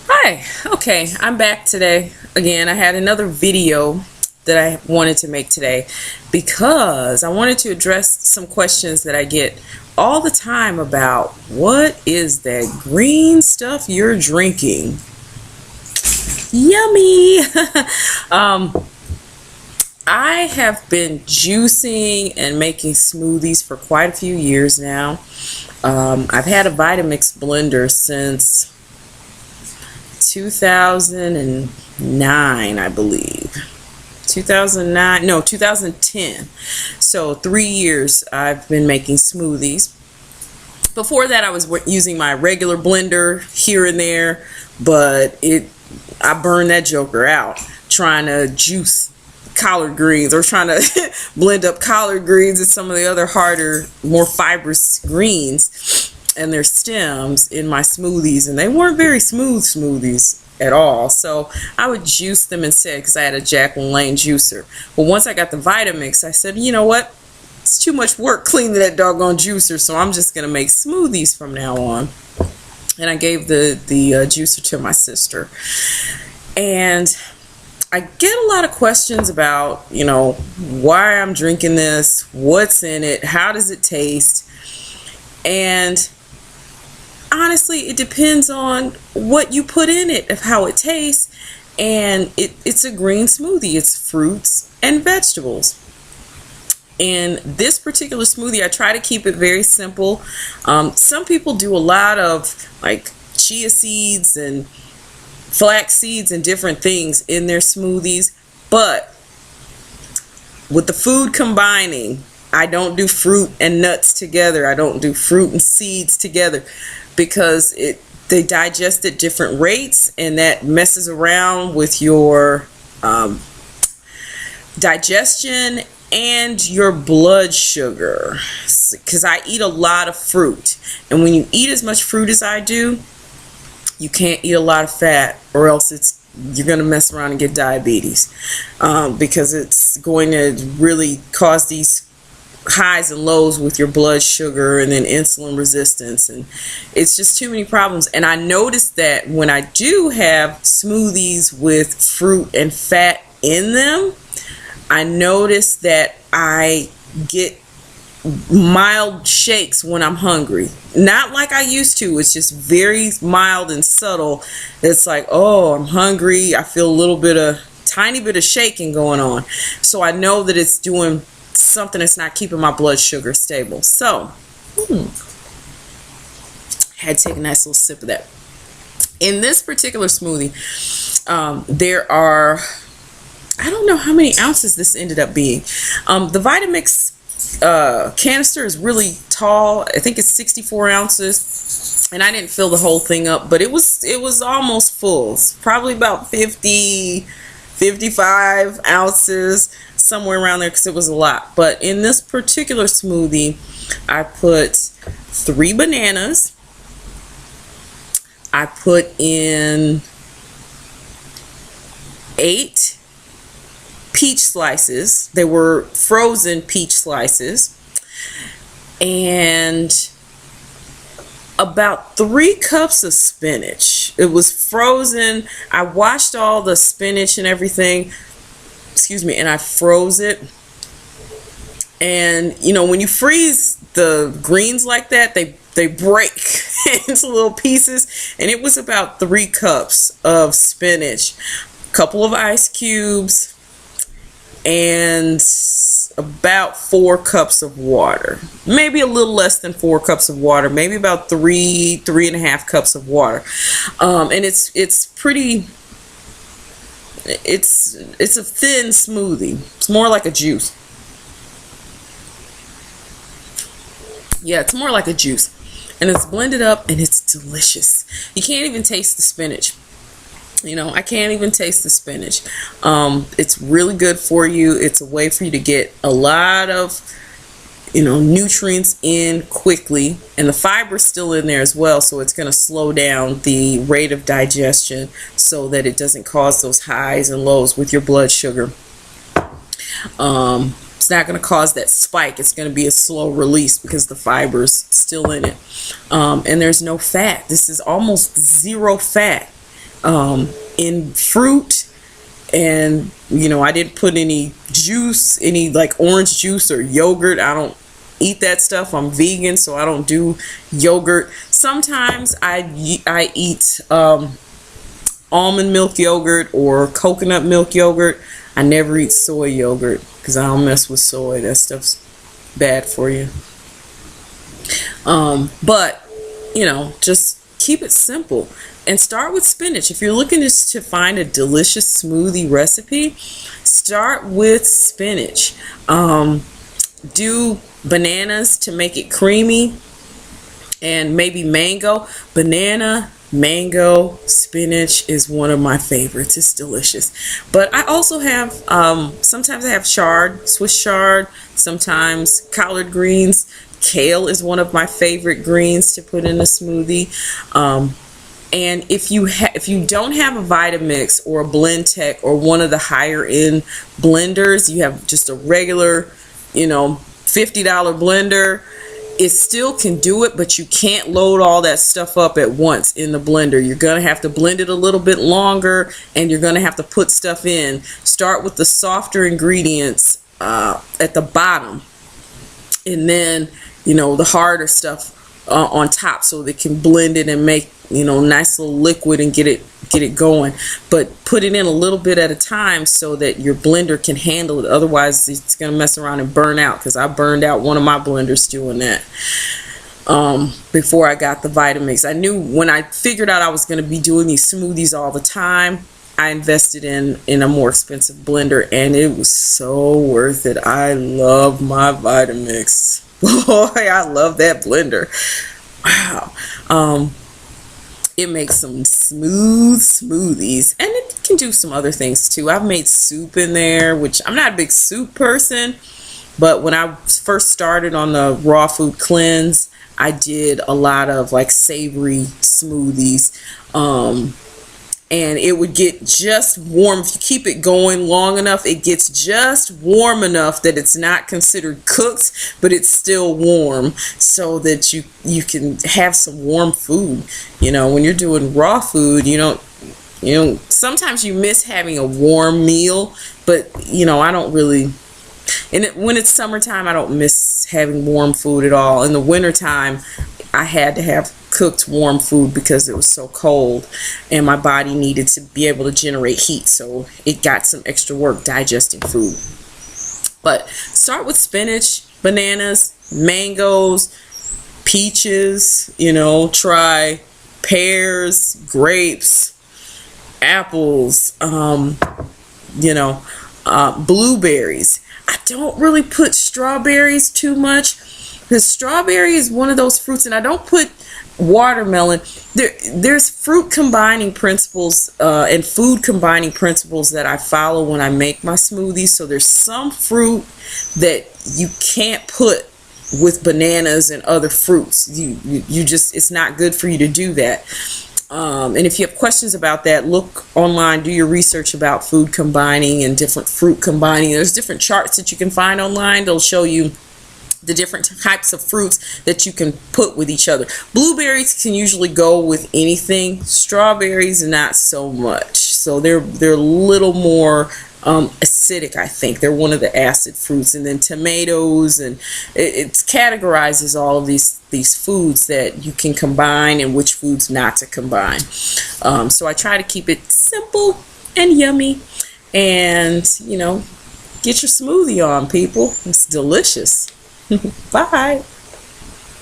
Hi, okay, I'm back today. Again, I had another video that I wanted to make today because I wanted to address some questions that I get all the time about what is that green stuff you're drinking? Yummy! I have been juicing and making smoothies for quite a few years now. I've had a Vitamix blender since 2009, I believe. 2009, no, 2010. So 3 years I've been making smoothies. Before that, I was using my regular blender here and there, but I burned that joker out trying to juice collard greens or trying to blend up collard greens and some of the other harder, more fibrous greens and their stems in my smoothies, and they weren't very smooth smoothies at all. So I would juice them instead because I had a Jack LaLanne juicer. But once I got the Vitamix, I said, you know what? It's too much work cleaning that doggone juicer, so I'm just going to make smoothies from now on. And I gave the juicer to my sister. And I get a lot of questions about, why I'm drinking this, what's in it, how does it taste? And honestly, it depends on what you put in it, of how it tastes. And it's a green smoothie. It's fruits and vegetables. In this particular smoothie, I try to keep it very simple. Some people do a lot of like chia seeds and flax seeds and different things in their smoothies, but with the food combining, I don't do fruit and nuts together. I don't do fruit and seeds together because they digest at different rates, and that messes around with your digestion and your blood sugar, because I eat a lot of fruit, and when you eat as much fruit as I do, you can't eat a lot of fat, or else you're going to mess around and get diabetes, because it's going to really cause these highs and lows with your blood sugar and then insulin resistance, and it's just too many problems. And I noticed that when I do have smoothies with fruit and fat in them, I notice that I get mild shakes when I'm hungry. Not like I used to. It's just very mild and subtle. It's like, oh, I'm hungry. I feel tiny bit of shaking going on. So I know that it's doing something that's not keeping my blood sugar stable. So, had to take a nice little sip of that. In this particular smoothie, there are, I don't know how many ounces this ended up being. The Vitamix canister is really tall. I think it's 64 ounces, and I didn't fill the whole thing up, but it was almost full. It's probably about 55 ounces, somewhere around there, because it was a lot. But in this particular smoothie, I put 3 bananas. I put in 8 peach slices. They were frozen peach slices, and about 3 cups of spinach. It was frozen. I washed all the spinach and everything, and I froze it. And when you freeze the greens like that, they break into little pieces, and it was about 3 cups of spinach, a couple of ice cubes, and about 4 cups of water. Maybe a little less than 4 cups of water, maybe about 3.5 cups of water. And it's pretty, it's a thin smoothie. It's more like a juice. Yeah, it's more like a juice. And it's blended up, and it's delicious. You can't even taste the spinach. I can't even taste the spinach. It's really good for you. It's a way for you to get a lot of, nutrients in quickly, and the fiber's still in there as well, so it's going to slow down the rate of digestion so that it doesn't cause those highs and lows with your blood sugar. It's not going to cause that spike. It's going to be a slow release because the fiber's still in it. And there's no fat. This is almost zero fat. in fruit. And I didn't put any juice, any like orange juice or yogurt. I don't eat that stuff. I'm vegan, so I don't do yogurt. Sometimes I eat almond milk yogurt or coconut milk yogurt. I never eat soy yogurt because I don't mess with soy. That stuff's bad for you. But just keep it simple and start with spinach. If you're looking to find a delicious smoothie recipe, start with spinach. Do bananas to make it creamy, and maybe mango. Banana, mango, spinach is one of my favorites. It's delicious. But I also have sometimes I have chard, Swiss chard, sometimes collard greens. Kale is one of my favorite greens to put in a smoothie. And if you don't have a Vitamix or a Blendtec or one of the higher end blenders, you have just a regular, $50 blender, it still can do it, but you can't load all that stuff up at once in the blender. You're going to have to blend it a little bit longer, and you're going to have to put stuff in. Start with the softer ingredients at the bottom, and then the harder stuff on top, so they can blend it and make nice little liquid and get it going. But put it in a little bit at a time so that your blender can handle it. Otherwise it's gonna mess around and burn out, because I burned out one of my blenders doing that before I got the Vitamix. I knew when I figured out I was going to be doing these smoothies all the time, I invested in a more expensive blender, and it was so worth it. I love my Vitamix. Boy, I love that blender. Wow. It makes some smooth smoothies, and it can do some other things too. I've made soup in there, which I'm not a big soup person, but when I first started on the raw food cleanse, I did a lot of like savory smoothies. And it would get just warm. If you keep it going long enough, it gets just warm enough that it's not considered cooked, but it's still warm, so that you can have some warm food. When you're doing raw food, sometimes you miss having a warm meal, but I don't really. And when it's summertime, I don't miss having warm food at all. In the wintertime, I had to have cooked warm food because it was so cold, and my body needed to be able to generate heat, so it got some extra work digesting food. But start with spinach, bananas, mangoes, peaches, try pears, grapes, apples, blueberries. I don't really put strawberries too much, because strawberry is one of those fruits, and I don't put watermelon. There's fruit combining principles and food combining principles that I follow when I make my smoothies. So there's some fruit that you can't put with bananas and other fruits. You just, it's not good for you to do that. And if you have questions about that, look online, do your research about food combining and different fruit combining. There's different charts that you can find online. They'll show you the different types of fruits that you can put with each other. Blueberries can usually go with anything. Strawberries, not so much. So they're a little more acidic, I think. They're one of the acid fruits. And then tomatoes, and it categorizes all of these foods that you can combine and which foods not to combine. So I try to keep it simple and yummy, and get your smoothie on, people. It's delicious. Bye.